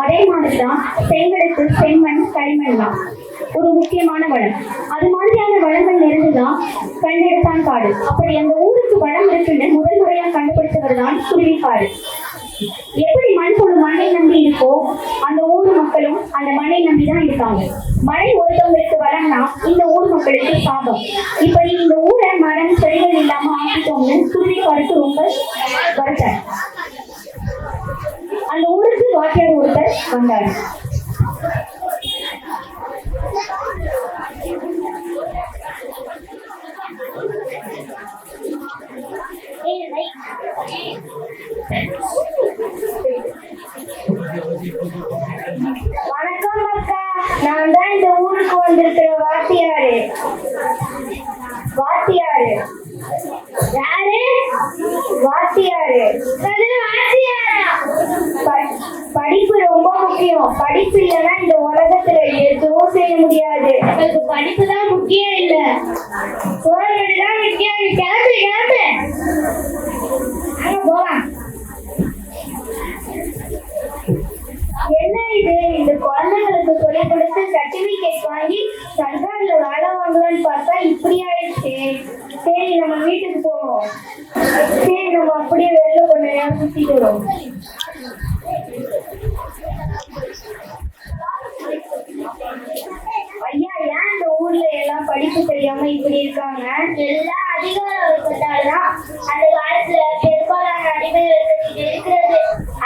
அதே மாதிரிதான் செங்கடத்து செம்மண் களிமண் தான் ஒரு முக்கியமான வளம். அது மாதிரியான வளங்கள் நிறைந்துதான் கண்டெடுத்தான் காடு. அப்படி அந்த ஊருக்கு வளம் இருக்குன்னு முதல் முறையா கண்டுபிடிச்சவர் தான் குருவிக்காடு. எப்படி மண்புழு மண்ணை நம்பி இருக்கோ அந்த ஊர் மக்களும் அந்த மண்ணை நம்பிதான் இருக்காங்க. மழை ஒருத்தவங்களுக்கு வளம்னா இந்த ஊர் மக்களுக்கு சாபம். இப்படி இந்த ஊரை மரம் செடிகள் இல்லாம ஆக்கிட்டோம்னு குருவிக்காடுக்கு ரொம்ப வருஷம். அந்த ஊருக்கு வாத்தியார் ஒருத்தர் வந்தார். வணக்கம் அக்கா, நான் தான் இந்த ஊருக்கு வந்திருக்கிற வாத்தியாரு. வாத்தியாரு யாரு? வாத்தியாரு. படிப்பு ரொம்ப முக்கியம். படிப்பு இல்லைன்னா இந்த உலகத்துல எதுவும் செய்ய முடியாது. படிப்பு தான் முக்கியம் இல்ல, சோறுதான் முக்கியம். கிளம்பு கிளம்பு, அங்க போலாம். என்ன இது, இந்த குழந்தைங்களுக்கு சொல்லிக் கொடுத்து சர்டிபிகேட் வாங்கி சர்க்கார்ல வேலை வாங்கலான்னு பார்த்தா இப்படி ஆயிடுச்சு. சரி நம்ம வீட்டுக்கு போவோம். சரி நம்ம அப்படியே வெளில கொஞ்ச நேரம் சுத்திட்டு வரோம். ஐயா, ஏன் இந்த ஊர்ல எல்லாம் படிப்பு தெரியாம இப்படி இருக்காங்க? எல்லாம் அதிகாரத்தால்தான். அந்த காலத்துல பெரும்பாலான அதிகாரம் இருக்கிறது.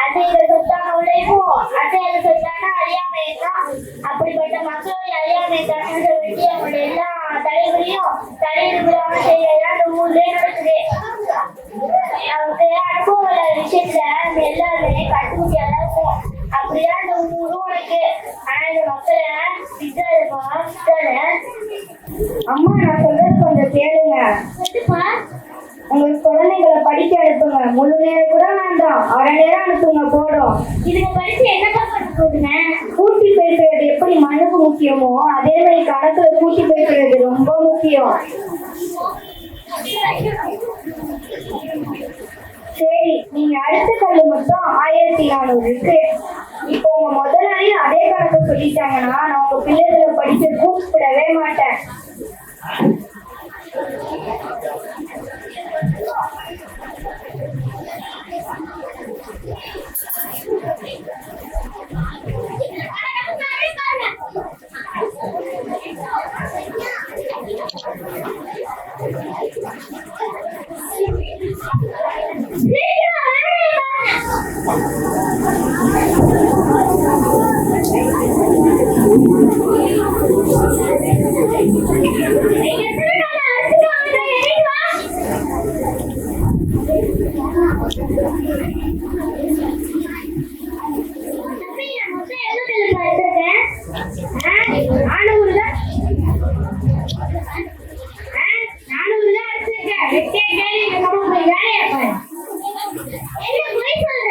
அசைகிற சொத்தான உழைப்போம், அசைகிற சொத்தான அறியாமை தான். அப்படிப்பட்ட மக்களுடைய அறியாமை தன்னோட வெட்டி அவங்களோட எல்லா தலைவரையும் தலைவர்களாக செய்யறதா அந்த ஊர்லயே நடக்குது. அவங்க அனுபவம் இல்லாத விஷயத்துல அந்த எல்லாருமே கட்டுமுடியாதான் இருக்கும். அப்படிதான் இந்த ஊரும் உனக்கு. ஆனா இந்த மக்களை அம்மா, நான் சொல்றது கொஞ்சம் கேளுங்க. உங்க குழந்தைகளை படிக்க அனுப்புங்க. முழு நேரம் கூட வேண்டாம், அரை நேரம் அனுப்புங்க போடும். இதுக்கு படிச்சு என்னப்பா பண்ண போகுதுங்க? கூட்டி பேசுறது எப்படி மண்ணுக்கு முக்கியமோ அதே மாதிரி கணக்குல கூட்டி பேசுறது ரொம்ப முக்கியம். சரி, நீங்க அடுத்த கல்லு மொத்தம் 1400 இருக்கு. இப்போ உங்க முதலாளி அதே கணக்கு சொல்லிட்டாங்கன்னா நான் உங்க பிள்ளைகளை படிக்க கூப்பிடவே மாட்டேன். என்ன